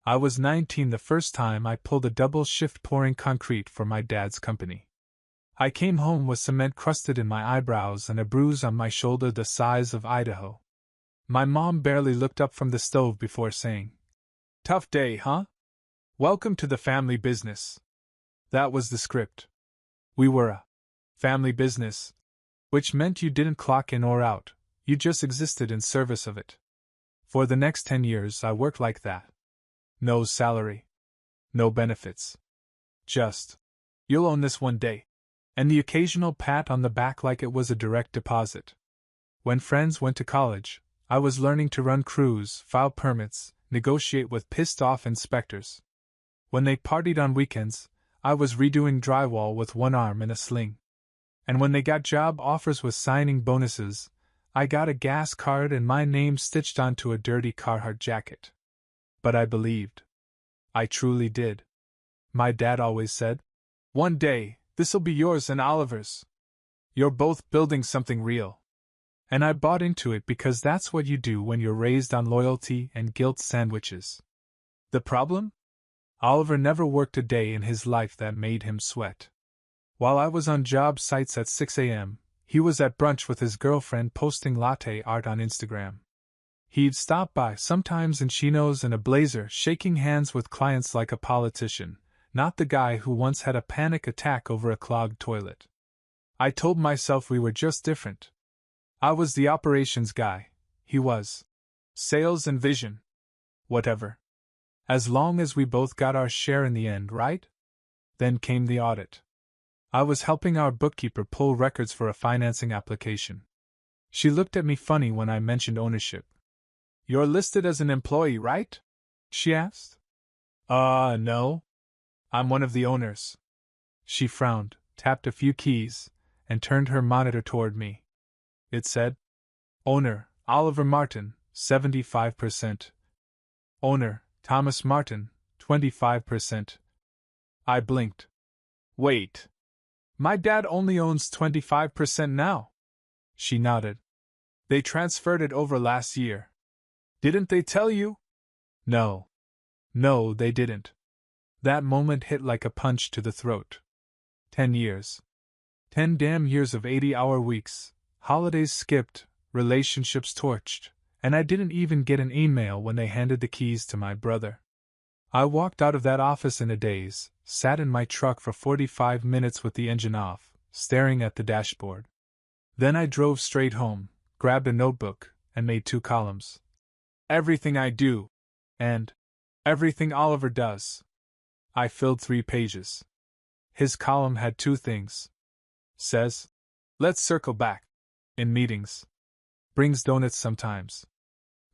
I was 19 the first time I pulled a double shift pouring concrete for my dad's company. I came home with cement crusted in my eyebrows and a bruise on my shoulder the size of Idaho. My mom barely looked up from the stove before saying, "Tough day, huh? Welcome to the family business." That was the script. We were a family business, which meant you didn't clock in or out, you just existed in service of it. For the next 10 years I worked like that. No salary. No benefits. Just, "You'll own this one day." And the occasional pat on the back like it was a direct deposit. When friends went to college, I was learning to run crews, file permits, negotiate with pissed-off inspectors. When they partied on weekends, I was redoing drywall with one arm in a sling. And when they got job offers with signing bonuses, I got a gas card and my name stitched onto a dirty Carhartt jacket. But I believed. I truly did. My dad always said, "One day, this'll be yours and Oliver's. You're both building something real." And I bought into it because that's what you do when you're raised on loyalty and guilt sandwiches. The problem? Oliver never worked a day in his life that made him sweat. While I was on job sites at 6 a.m., he was at brunch with his girlfriend posting latte art on Instagram. He'd stop by sometimes in chinos and a blazer, shaking hands with clients like a politician, not the guy who once had a panic attack over a clogged toilet. I told myself we were just different. I was the operations guy, he was sales and vision. Whatever. As long as we both got our share in the end, right? Then came the audit. I was helping our bookkeeper pull records for a financing application. She looked at me funny when I mentioned ownership. "You're listed as an employee, right?" she asked. No. I'm one of the owners." She frowned, tapped a few keys, and turned her monitor toward me. It said, "Owner, Oliver Martin, 75%. Owner, Thomas Martin, 25%. I blinked. "Wait. My dad only owns 25% now." She nodded. "They transferred it over last year. Didn't they tell you?" No. No, they didn't. That moment hit like a punch to the throat. 10 years. 10 damn years of 80-hour weeks, holidays skipped, relationships torched, and I didn't even get an email when they handed the keys to my brother. I walked out of that office in a daze, sat in my truck for 45 minutes with the engine off, staring at the dashboard. Then I drove straight home, grabbed a notebook, and made 2 columns. Everything I do, and everything Oliver does. I filled 3 pages. His column had 2 things. Says, "Let's circle back. In meetings. Brings donuts sometimes."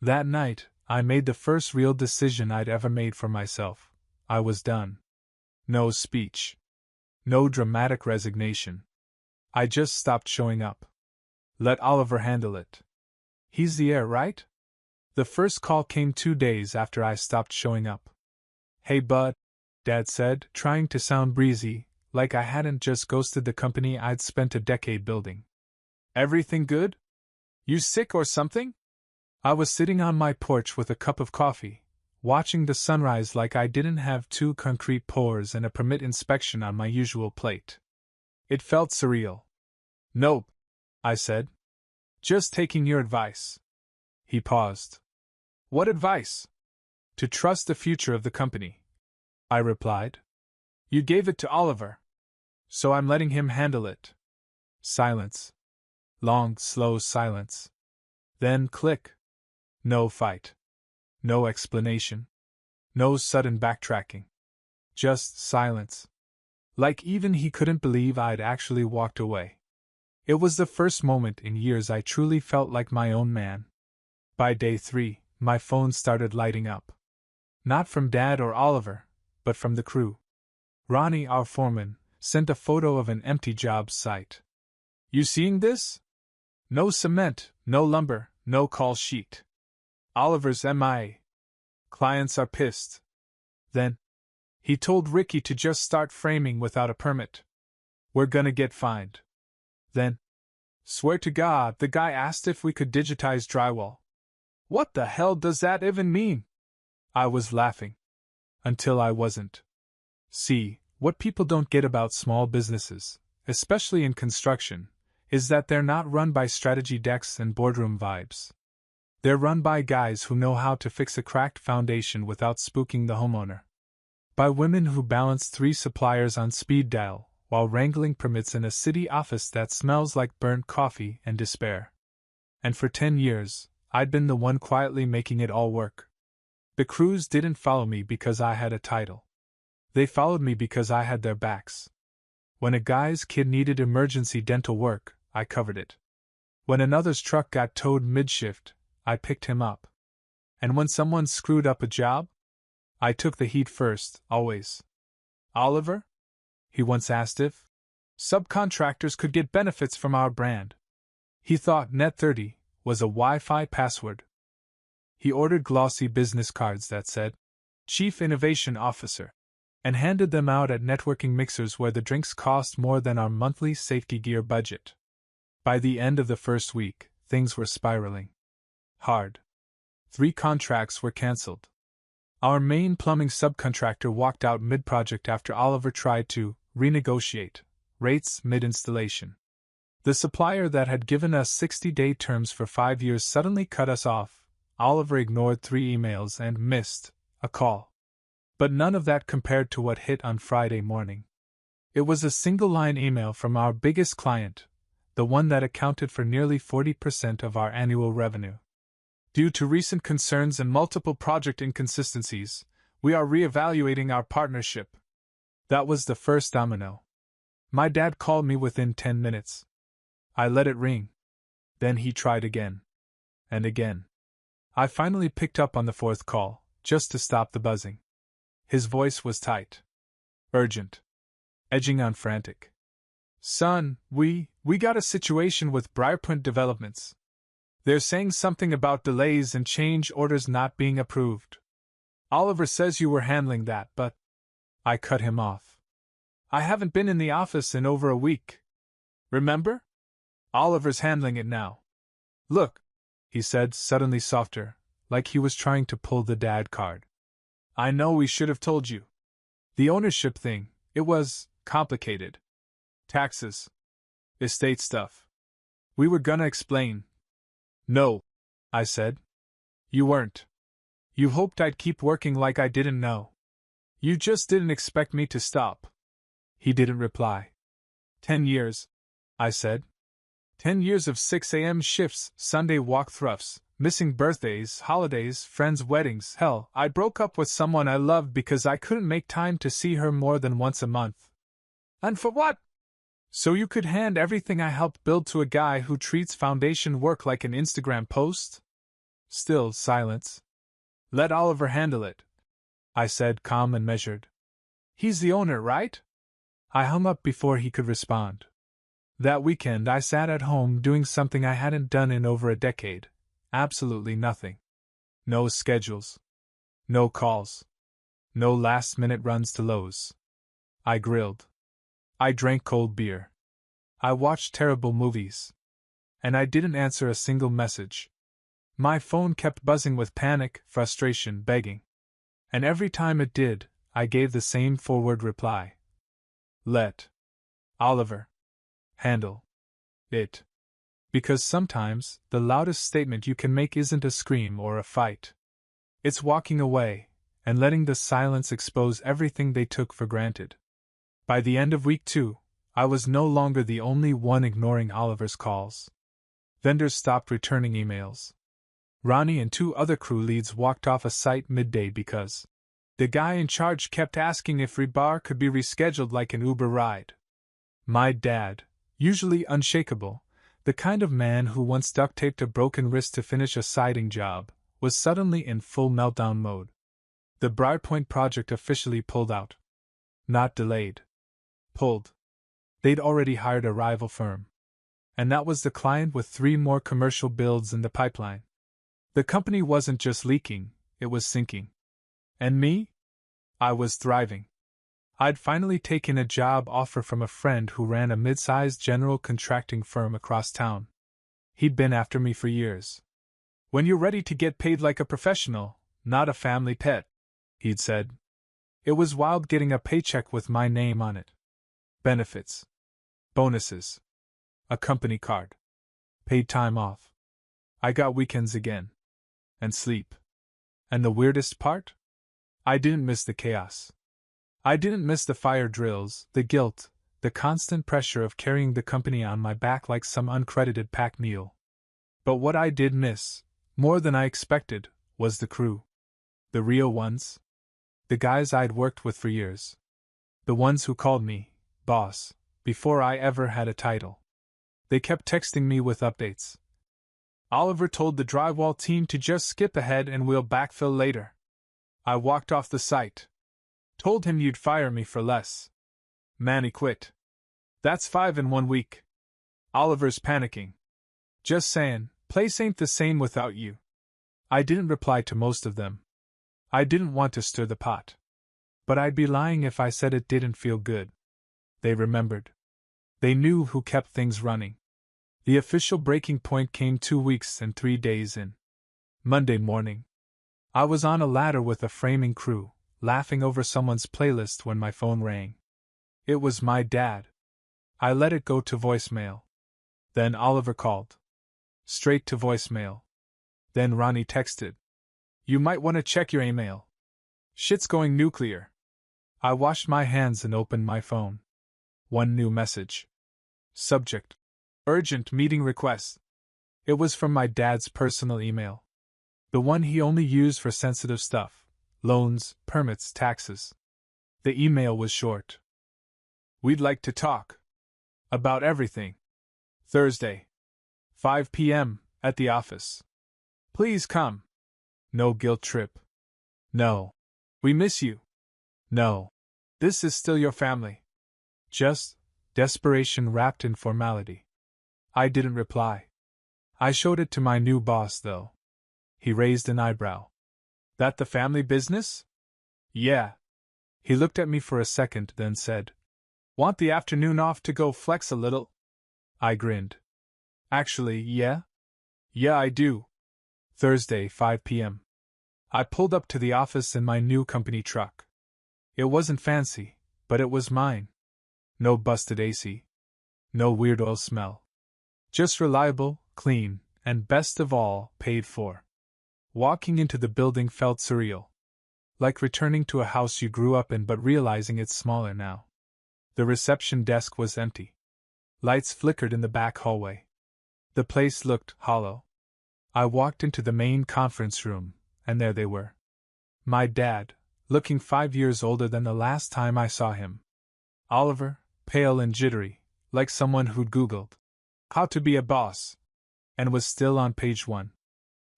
That night, I made the first real decision I'd ever made for myself. I was done. No speech. No dramatic resignation. I just stopped showing up. Let Oliver handle it. He's the heir, right? The first call came 2 days after I stopped showing up. "Hey bud," Dad said, trying to sound breezy, like I hadn't just ghosted the company I'd spent a decade building. "Everything good? You sick or something?" I was sitting on my porch with a cup of coffee, watching the sunrise like I didn't have 2 concrete pours and a permit inspection on my usual plate. It felt surreal. "Nope," I said. "Just taking your advice." He paused. "What advice?" "To trust the future of the company," I replied. "You gave it to Oliver. So I'm letting him handle it." Silence. Long, slow silence. Then click. No fight. No explanation. No sudden backtracking. Just silence. Like even he couldn't believe I'd actually walked away. It was the first moment in years I truly felt like my own man. By day 3, my phone started lighting up. Not from Dad or Oliver, but from the crew. Ronnie, our foreman, sent a photo of an empty job site. "You seeing this? No cement, no lumber, no call sheet. Oliver's MIA. Clients are pissed." Then, "He told Ricky to just start framing without a permit. We're gonna get fined." Then, "Swear to God, the guy asked if we could digitize drywall." What the hell does that even mean? I was laughing. Until I wasn't. See, what people don't get about small businesses, especially in construction, is that they're not run by strategy decks and boardroom vibes. They're run by guys who know how to fix a cracked foundation without spooking the homeowner. By women who balance 3 suppliers on speed dial, while wrangling permits in a city office that smells like burnt coffee and despair. And for 10 years, I'd been the one quietly making it all work. The crews didn't follow me because I had a title. They followed me because I had their backs. When a guy's kid needed emergency dental work, I covered it. When another's truck got towed mid-shift, I picked him up. And when someone screwed up a job, I took the heat first, always. Oliver? He once asked if subcontractors could get benefits from our brand. He thought Net30 was a Wi-Fi password. He ordered glossy business cards that said, Chief Innovation Officer, and handed them out at networking mixers where the drinks cost more than our monthly safety gear budget. By the end of the first week, things were spiraling. Hard. 3 contracts were cancelled. Our main plumbing subcontractor walked out mid-project after Oliver tried to renegotiate rates mid-installation. The supplier that had given us 60-day terms for 5 years suddenly cut us off. Oliver ignored 3 emails and missed a call. But none of that compared to what hit on Friday morning. It was a single-line email from our biggest client, the one that accounted for nearly 40% of our annual revenue. Due to recent concerns and multiple project inconsistencies, we are reevaluating our partnership. That was the first domino. My dad called me within 10 minutes. I let it ring. Then he tried again. And again. I finally picked up on the 4th call, just to stop the buzzing. His voice was tight. Urgent. Edging on frantic. Son, we got a situation with Briarpoint Developments. They're saying something about delays and change orders not being approved. Oliver says you were handling that, but I cut him off. I haven't been in the office in over a week. Remember? Oliver's handling it now. Look, he said, suddenly softer, like he was trying to pull the dad card. I know we should have told you. The ownership thing, it was complicated. Taxes. Estate stuff. We were gonna explain. No, I said. You weren't. You hoped I'd keep working like I didn't know. You just didn't expect me to stop. He didn't reply. 10 years, I said. 10 years of 6 a.m. shifts, Sunday walkthroughs, missing birthdays, holidays, friends' weddings. Hell, I broke up with someone I loved because I couldn't make time to see her more than once a month. And for what? So you could hand everything I helped build to a guy who treats foundation work like an Instagram post? Still silence. Let Oliver handle it, I said, calm and measured. He's the owner, right? I hung up before he could respond. That weekend I sat at home doing something I hadn't done in over a decade. Absolutely nothing. No schedules. No calls. No last-minute runs to Lowe's. I grilled. I drank cold beer. I watched terrible movies. And I didn't answer a single message. My phone kept buzzing with panic, frustration, begging. And every time it did, I gave the same forward reply. Let Oliver handle it. Because sometimes, the loudest statement you can make isn't a scream or a fight. It's walking away, and letting the silence expose everything they took for granted. By the end of week 2, I was no longer the only one ignoring Oliver's calls. Vendors stopped returning emails. Ronnie and 2 other crew leads walked off a site midday because the guy in charge kept asking if rebar could be rescheduled like an Uber ride. My dad, usually unshakable, the kind of man who once duct-taped a broken wrist to finish a siding job, was suddenly in full meltdown mode. The Briarpoint project officially pulled out. Not delayed. Pulled. They'd already hired a rival firm. And that was the client with 3 more commercial builds in the pipeline. The company wasn't just leaking, it was sinking. And me? I was thriving. I'd finally taken a job offer from a friend who ran a mid-sized general contracting firm across town. He'd been after me for years. When you're ready to get paid like a professional, not a family pet, he'd said. It was wild getting a paycheck with my name on it. Benefits. Bonuses. A company card. Paid time off. I got weekends again. And sleep. And the weirdest part? I didn't miss the chaos. I didn't miss the fire drills, the guilt, the constant pressure of carrying the company on my back like some uncredited pack mule. But what I did miss, more than I expected, was the crew. The real ones. The guys I'd worked with for years. The ones who called me boss before I ever had a title. They kept texting me with updates. Oliver told the drywall team to just skip ahead and we'll backfill later. I walked off the site. Told him you'd fire me for less. Manny quit. That's 5 in 1 week. Oliver's panicking. Just saying, place ain't the same without you. I didn't reply to most of them. I didn't want to stir the pot. But I'd be lying if I said it didn't feel good. They remembered. They knew who kept things running. The official breaking point came 2 weeks and 3 days in. Monday morning. I was on a ladder with a framing crew, laughing over someone's playlist when my phone rang. It was my dad. I let it go to voicemail. Then Oliver called. Straight to voicemail. Then Ronnie texted. You might want to check your email. Shit's going nuclear. I washed my hands and opened my phone. One new message. Subject. Urgent meeting request. It was from my dad's personal email. The one he only used for sensitive stuff. Loans, permits, taxes. The email was short. We'd like to talk. About everything. Thursday. 5 p.m. at the office. Please come. No guilt trip. No. We miss you. No. This is still your family. Just desperation wrapped in formality. I didn't reply. I showed it to my new boss, though. He raised an eyebrow. That the family business? Yeah. He looked at me for a second, then said, Want the afternoon off to go flex a little? I grinned. Actually, yeah? Yeah, I do. Thursday, 5 p.m. I pulled up to the office in my new company truck. It wasn't fancy, but it was mine. No busted AC. No weird oil smell. Just reliable, clean, and best of all, paid for. Walking into the building felt surreal. Like returning to a house you grew up in but realizing it's smaller now. The reception desk was empty. Lights flickered in the back hallway. The place looked hollow. I walked into the main conference room, and there they were. My dad, looking 5 years older than the last time I saw him. Oliver, pale and jittery, like someone who'd Googled how to be a boss, and was still on page 1.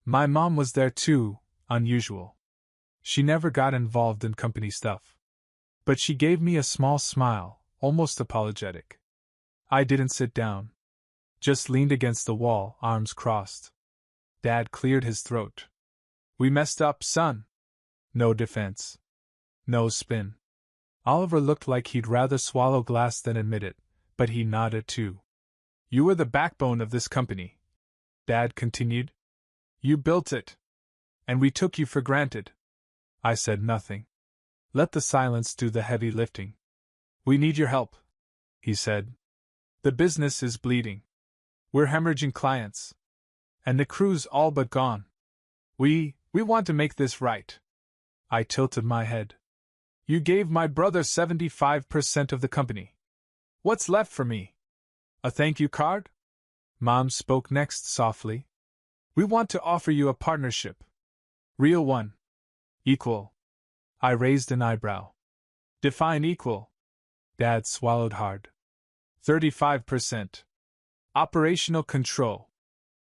My mom was there too, unusual. She never got involved in company stuff. But she gave me a small smile, almost apologetic. I didn't sit down. Just leaned against the wall, arms crossed. Dad cleared his throat. We messed up, son. No defense. No spin. Oliver looked like he'd rather swallow glass than admit it, but he nodded too. You were the backbone of this company, Dad continued. You built it. And we took you for granted. I said nothing. Let the silence do the heavy lifting. We need your help, he said. The business is bleeding. We're hemorrhaging clients. And the crew's all but gone. We want to make this right. I tilted my head. You gave my brother 75% of the company. What's left for me? A thank you card? Mom spoke next softly. We want to offer you a partnership. Real one. Equal. I raised an eyebrow. Define equal. Dad swallowed hard. 35%. Operational control.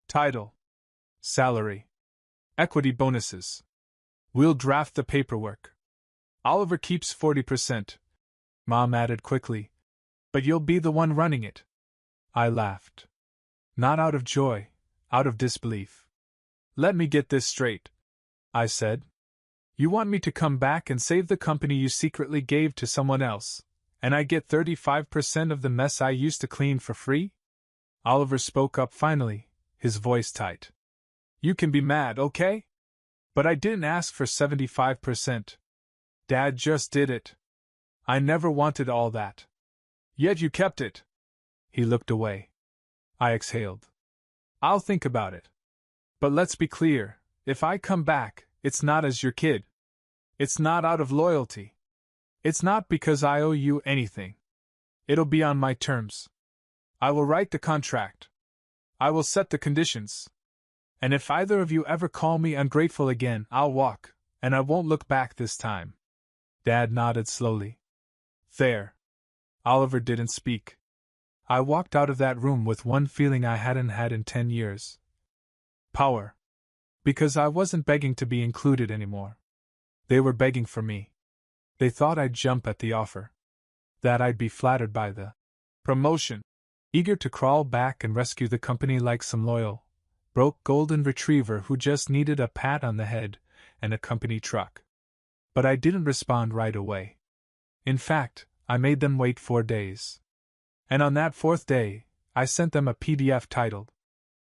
Title. Salary. Equity bonuses. We'll draft the paperwork. Oliver keeps 40%. Mom added quickly. But you'll be the one running it. I laughed. Not out of joy, out of disbelief. Let me get this straight, I said. You want me to come back and save the company you secretly gave to someone else, and I get 35% of the mess I used to clean for free? Oliver spoke up finally, his voice tight. You can be mad, okay? But I didn't ask for 75%. Dad just did it. I never wanted all that. Yet you kept it. He looked away. I exhaled. I'll think about it. But let's be clear, if I come back, it's not as your kid. It's not out of loyalty. It's not because I owe you anything. It'll be on my terms. I will write the contract. I will set the conditions. And if either of you ever call me ungrateful again, I'll walk, and I won't look back this time. Dad nodded slowly. There. Oliver didn't speak. I walked out of that room with one feeling I hadn't had in 10 years. Power. Because I wasn't begging to be included anymore. They were begging for me. They thought I'd jump at the offer. That I'd be flattered by the promotion. Eager to crawl back and rescue the company like some loyal, broke golden retriever who just needed a pat on the head and a company truck. But I didn't respond right away. In fact, I made them wait 4 days. And on that 4th day, I sent them a PDF titled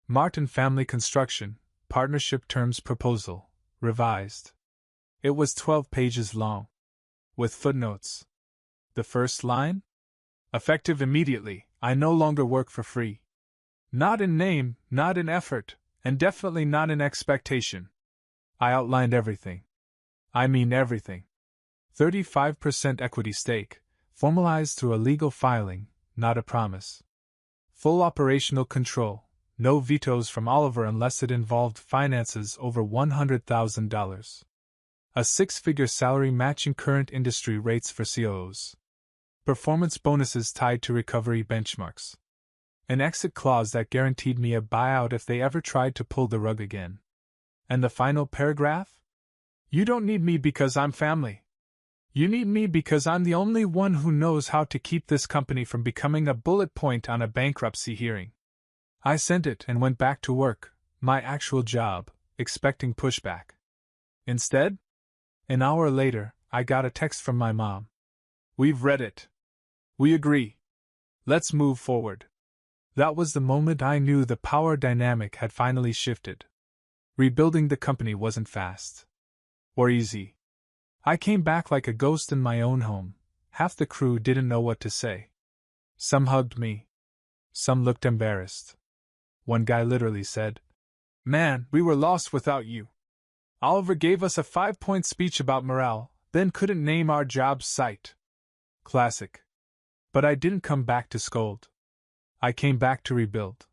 Martin Family Construction, Partnership Terms Proposal, Revised. It was 12 pages long. With footnotes. The first line? Effective immediately, I no longer work for free. Not in name, not in effort, and definitely not in expectation. I outlined everything. I mean everything. 35% equity stake, formalized through a legal filing, not a promise. Full operational control, no vetoes from Oliver unless it involved finances over $100,000. A 6-figure salary matching current industry rates for COOs. Performance bonuses tied to recovery benchmarks. An exit clause that guaranteed me a buyout if they ever tried to pull the rug again. And the final paragraph? You don't need me because I'm family. You need me because I'm the only one who knows how to keep this company from becoming a bullet point on a bankruptcy hearing. I sent it and went back to work, my actual job, expecting pushback. Instead, an hour later, I got a text from my mom. We've read it. We agree. Let's move forward. That was the moment I knew the power dynamic had finally shifted. Rebuilding the company wasn't fast. Or easy. I came back like a ghost in my own home. Half the crew didn't know what to say. Some hugged me. Some looked embarrassed. One guy literally said, "Man, we were lost without you." Oliver gave us a 5-point speech about morale, then couldn't name our job site. Classic. But I didn't come back to scold. I came back to rebuild.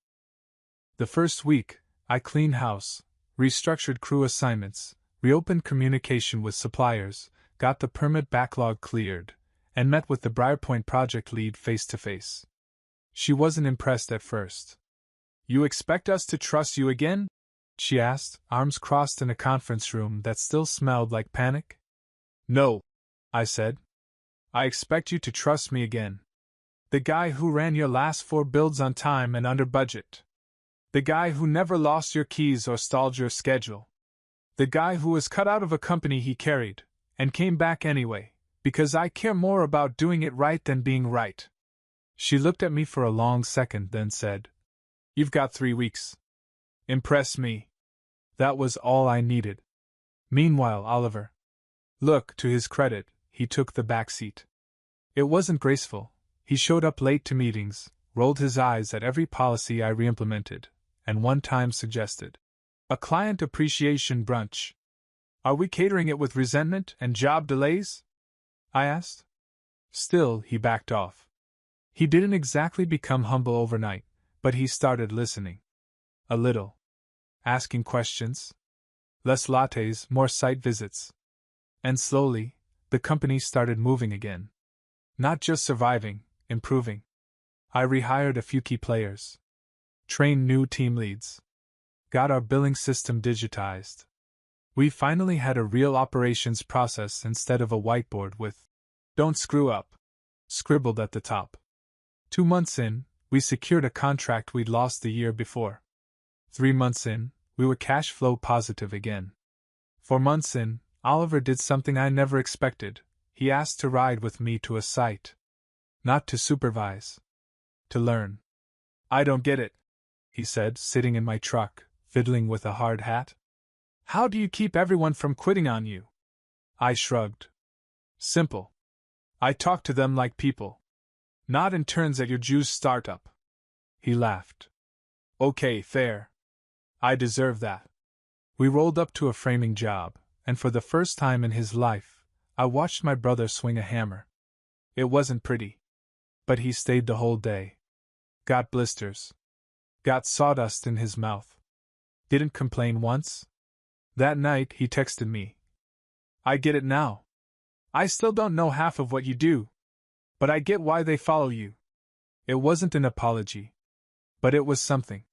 The first week, I cleaned house, restructured crew assignments, reopened communication with suppliers, got the permit backlog cleared, and met with the Briarpoint project lead face to face. She wasn't impressed at first. "You expect us to trust you again?" she asked, arms crossed in a conference room that still smelled like panic. "No," I said. "I expect you to trust me again. The guy who ran your last 4 builds on time and under budget. The guy who never lost your keys or stalled your schedule. The guy who was cut out of a company he carried, and came back anyway, because I care more about doing it right than being right." She looked at me for a long second, then said, "You've got 3 weeks. Impress me." That was all I needed. Meanwhile, Oliver. Look, to his credit, he took the back seat. It wasn't graceful. He showed up late to meetings, rolled his eyes at every policy I reimplemented, and one time suggested a client appreciation brunch. "Are we catering it with resentment and job delays?" I asked. Still, he backed off. He didn't exactly become humble overnight, but he started listening. A little. Asking questions. Less lattes, more site visits. And slowly, the company started moving again. Not just surviving, improving. I rehired a few key players. Trained new team leads. Got our billing system digitized. We finally had a real operations process instead of a whiteboard with "Don't screw up" scribbled at the top. 2 months in, we secured a contract we'd lost the year before. 3 months in, we were cash flow positive again. 4 months in, Oliver did something I never expected. He asked to ride with me to a site. Not to supervise. To learn. "I don't get it," he said, sitting in my truck, fiddling with a hard hat. "How do you keep everyone from quitting on you?" I shrugged. Simple. I talk to them like people. Not interns at your juice startup. He laughed. Okay, fair. I deserve that. We rolled up to a framing job, and for the first time in his life, I watched my brother swing a hammer. It wasn't pretty. But he stayed the whole day. Got blisters. Got sawdust in his mouth. Didn't complain once. That night he texted me. I get it now. I still don't know half of what you do. But I get why they follow you. It wasn't an apology. But it was something.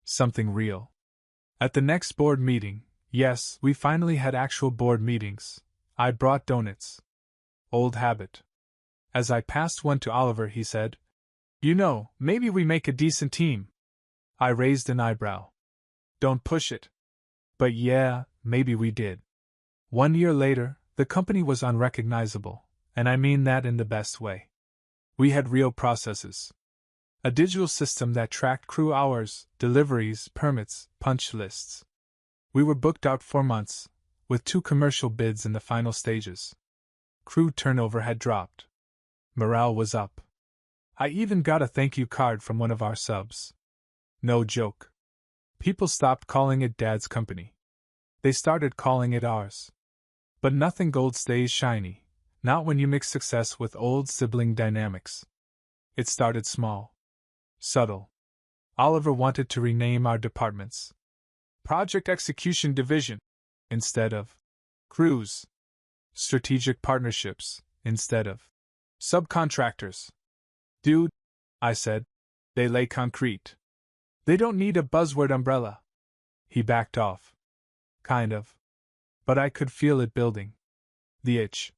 Something real. At the next board meeting, yes, we finally had actual board meetings, I brought donuts. Old habit. As I passed one to Oliver, he said, "You know, maybe we make a decent team." I raised an eyebrow. Don't push it. But yeah, maybe we did. 1 year later, the company was unrecognizable, and I mean that in the best way. We had real processes. A digital system that tracked crew hours, deliveries, permits, punch lists. We were booked out for months, with 2 commercial bids in the final stages. Crew turnover had dropped. Morale was up. I even got a thank you card from one of our subs. No joke. People stopped calling it Dad's company. They started calling it ours. But nothing gold stays shiny, not when you mix success with old sibling dynamics. It started small. Subtle. Oliver wanted to rename our departments. Project Execution Division, instead of Crews. Strategic Partnerships, instead of Subcontractors. Dude, I said, they lay concrete. They don't need a buzzword umbrella. He backed off. Kind of. But I could feel it building. The itch.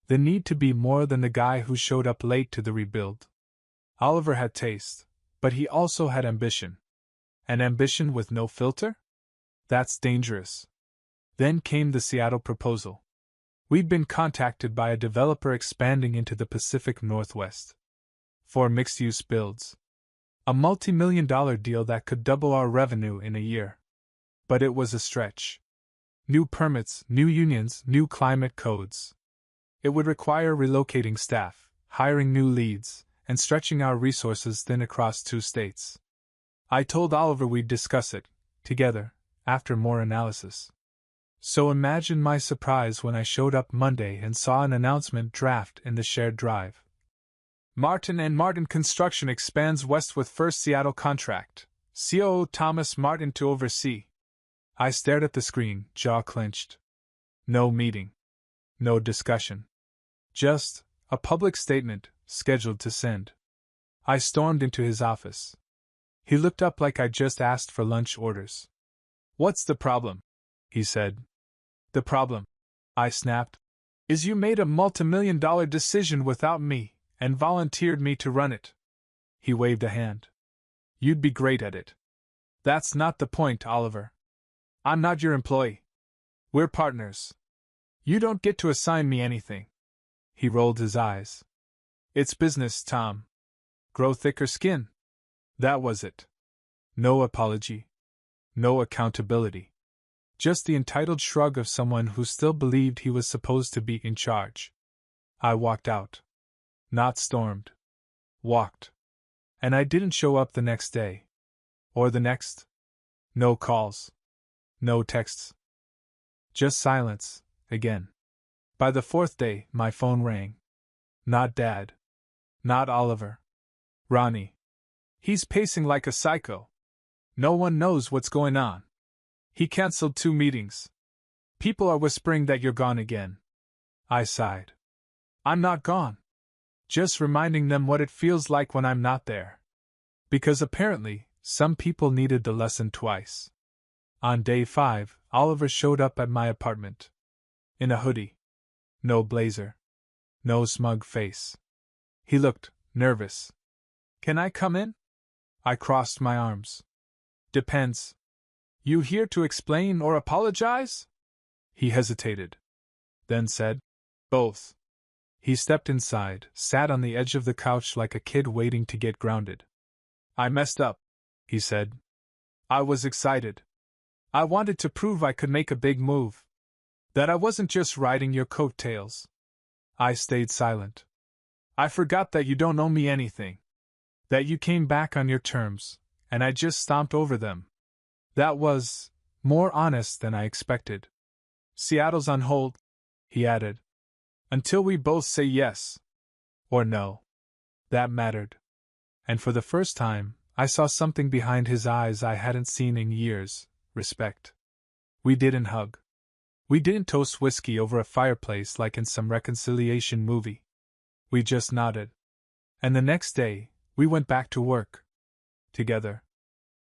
The need to be more than the guy who showed up late to the rebuild. Oliver had taste, but he also had ambition. An ambition with no filter? That's dangerous. Then came the Seattle proposal. We'd been contacted by a developer expanding into the Pacific Northwest. For mixed-use builds. A multi-million-dollar deal that could double our revenue in a year. But it was a stretch. New permits, new unions, new climate codes. It would require relocating staff, hiring new leads, and stretching our resources thin across 2 states. I told Oliver we'd discuss it, together, after more analysis. So imagine my surprise when I showed up Monday and saw an announcement draft in the shared drive. Martin & Martin Construction expands west with first Seattle contract. COO Thomas Martin to oversee. I stared at the screen, jaw clenched. No meeting. No discussion. Just a public statement, scheduled to send. I stormed into his office. He looked up like I'd just asked for lunch orders. "What's the problem?" he said. "The problem," I snapped, "is you made a multi-million-dollar decision without me, and volunteered me to run it." He waved a hand. "You'd be great at it." "That's not the point, Oliver. I'm not your employee. We're partners. You don't get to assign me anything." He rolled his eyes. "It's business, Tom. Grow thicker skin." That was it. No apology. No accountability. Just the entitled shrug of someone who still believed he was supposed to be in charge. I walked out. Not stormed. Walked. And I didn't show up the next day. Or the next. No calls. No texts. Just silence, again. By the 4th day, my phone rang. Not Dad. Not Oliver. Ronnie. He's pacing like a psycho. No one knows what's going on. He canceled 2 meetings. People are whispering that you're gone again. I sighed. I'm not gone. Just reminding them what it feels like when I'm not there. Because apparently, some people needed the lesson twice. On day 5, Oliver showed up at my apartment. In a hoodie. No blazer. No smug face. He looked nervous. "Can I come in?" I crossed my arms. "Depends. You here to explain or apologize?" He hesitated. Then said, "Both." He stepped inside, sat on the edge of the couch like a kid waiting to get grounded. "I messed up," he said. "I was excited. I wanted to prove I could make a big move. That I wasn't just riding your coattails. I stayed silent. I forgot that you don't owe me anything. That you came back on your terms, and I just stomped over them. That was more honest than I expected. Seattle's on hold, he added. Until we both say yes. Or no. That mattered. And for the first time, I saw something behind his eyes I hadn't seen in years: respect. We didn't hug. We didn't toast whiskey over a fireplace like in some reconciliation movie. We just nodded. And the next day, we went back to work. Together.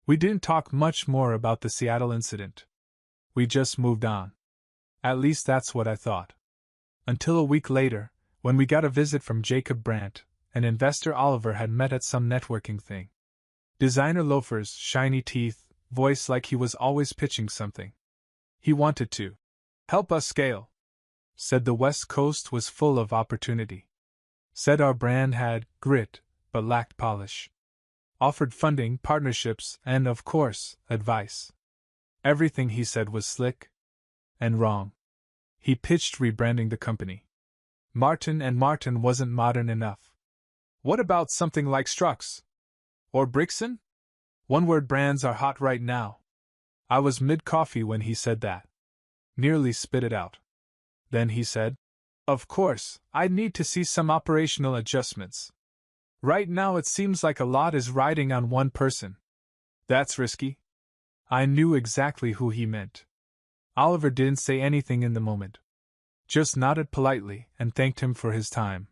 We didn't talk much more about the Seattle incident. We just moved on. At least that's what I thought. Until a week later, when we got a visit from Jacob Brandt, an investor Oliver had met at some networking thing. Designer loafers, shiny teeth, voice like he was always pitching something. He wanted to help us scale. Said the West Coast was full of opportunity. Said our brand had grit, but lacked polish. Offered funding, partnerships, and, of course, advice. Everything he said was slick and wrong. He pitched rebranding the company. Martin and Martin wasn't modern enough. What about something like Strux? Or Brixton? One-word brands are hot right now. I was mid-coffee when he said that. Nearly spit it out. Then he said, of course, I'd need to see some operational adjustments. Right now it seems like a lot is riding on one person. That's risky. I knew exactly who he meant. Oliver didn't say anything in the moment. Just nodded politely and thanked him for his time.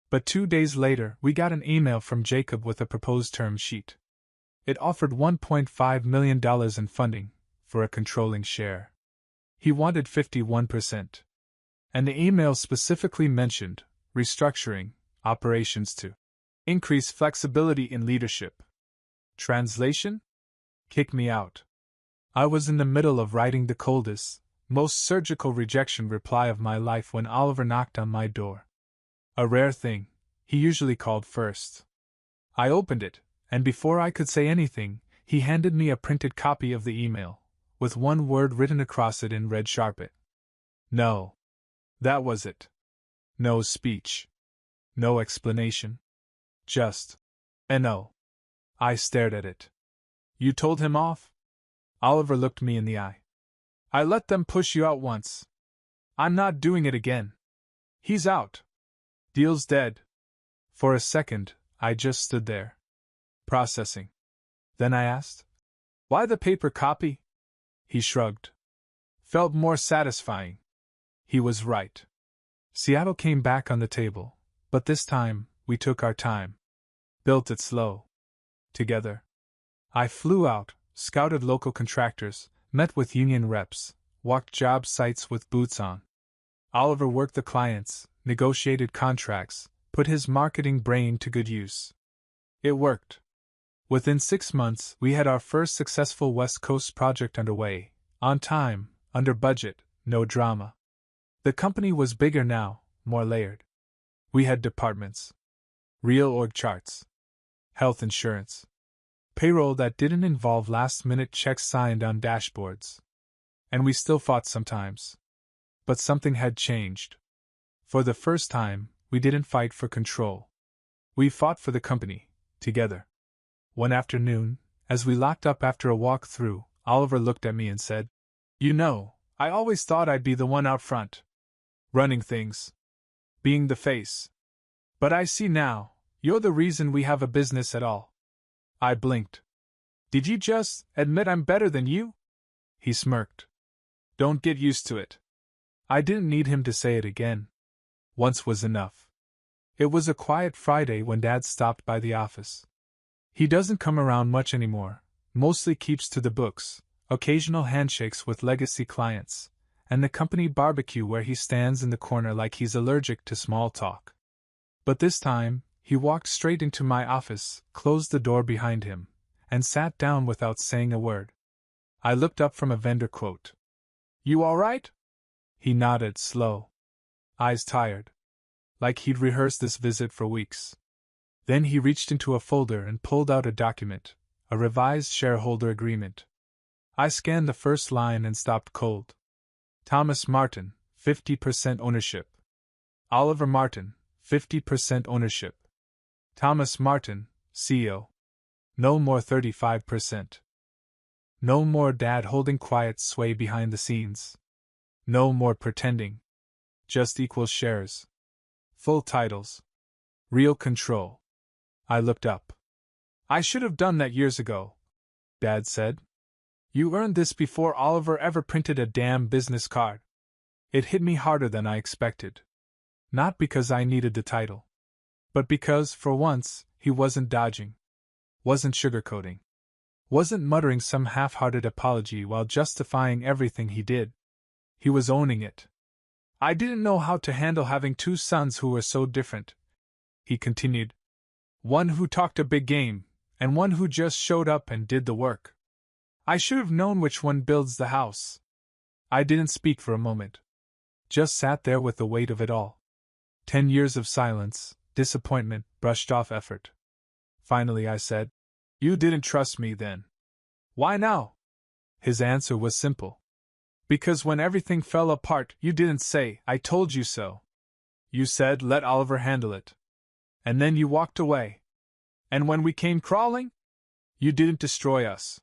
But 2 days later, we got an email from Jacob with a proposed term sheet. It offered $1.5 million in funding for a controlling share. He wanted 51%. And the email specifically mentioned restructuring operations to increase flexibility in leadership. Translation? Kick me out. I was in the middle of writing the coldest, most surgical rejection reply of my life when Oliver knocked on my door. A rare thing, he usually called first. I opened it, and before I could say anything, he handed me a printed copy of the email, with one word written across it in red sharpet. No. That was it. No speech. No explanation. Just N-O. I stared at it. You told him off? Oliver looked me in the eye. I let them push you out once. I'm not doing it again. He's out. Deal's dead. For a second, I just stood there, processing. Then I asked, why the paper copy? He shrugged. Felt more satisfying. He was right. Seattle came back on the table, but this time, we took our time. Built it slow. Together. I flew out, scouted local contractors, met with union reps, walked job sites with boots on. Oliver worked the clients, negotiated contracts, put his marketing brain to good use. It worked. Within 6 months, we had our first successful West Coast project underway, on time, under budget, no drama. The company was bigger now, more layered. We had departments. Real org charts. Health insurance. Payroll that didn't involve last-minute checks signed on dashboards. And we still fought sometimes. But something had changed. For the first time, we didn't fight for control. We fought for the company, together. One afternoon, as we locked up after a walk through, Oliver looked at me and said, you know, I always thought I'd be the one out front. Running things. Being the face. But I see now, you're the reason we have a business at all. I blinked. Did you just admit I'm better than you? He smirked. Don't get used to it. I didn't need him to say it again. Once was enough. It was a quiet Friday when Dad stopped by the office. He doesn't come around much anymore, mostly keeps to the books, occasional handshakes with legacy clients, and the company barbecue where he stands in the corner like he's allergic to small talk. But this time, he walked straight into my office, closed the door behind him, and sat down without saying a word. I looked up from a vendor quote. You all right? He nodded, slow. Eyes tired. Like he'd rehearsed this visit for weeks. Then he reached into a folder and pulled out a document, a revised shareholder agreement. I scanned the first line and stopped cold. Thomas Martin, 50% ownership. Oliver Martin, 50% ownership. Thomas Martin, CEO. No more 35%. No more dad holding quiet sway behind the scenes. No more pretending. Just equal shares. Full titles. Real control. I looked up. I should have done that years ago, Dad said. You earned this before Oliver ever printed a damn business card. It hit me harder than I expected. Not because I needed the title, but because, for once, he wasn't dodging. Wasn't sugarcoating. Wasn't muttering some half-hearted apology while justifying everything he did. He was owning it. I didn't know how to handle having two sons who were so different, he continued. One who talked a big game, and one who just showed up and did the work. I should have known which one builds the house. I didn't speak for a moment. Just sat there with the weight of it all. 10 years of silence, disappointment, brushed off effort. Finally I said, You didn't trust me then. Why now? His answer was simple. Because when everything fell apart, you didn't say, I told you so. You said, let Oliver handle it. And then you walked away. And when we came crawling? You didn't destroy us.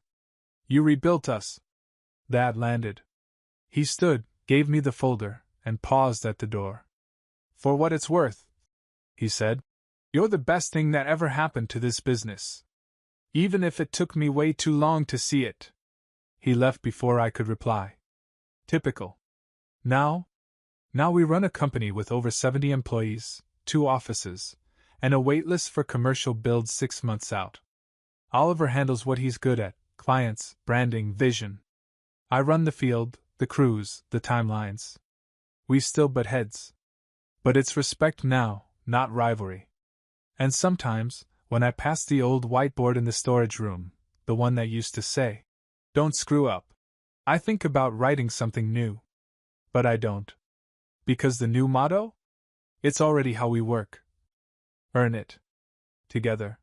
You rebuilt us. That landed. He stood, gave me the folder, and paused at the door. For what it's worth, he said, you're the best thing that ever happened to this business. Even if it took me way too long to see it. He left before I could reply. Typical. Now we run a company with over 70 employees, 2 offices, and a waitlist for commercial builds 6 months out. Oliver handles what he's good at, clients, branding, vision. I run the field, the crews, the timelines. We still butt heads. But it's respect now, not rivalry. And sometimes, when I pass the old whiteboard in the storage room, the one that used to say, Don't screw up, I think about writing something new. But I don't. Because the new motto? It's already how we work. Earn it. Together.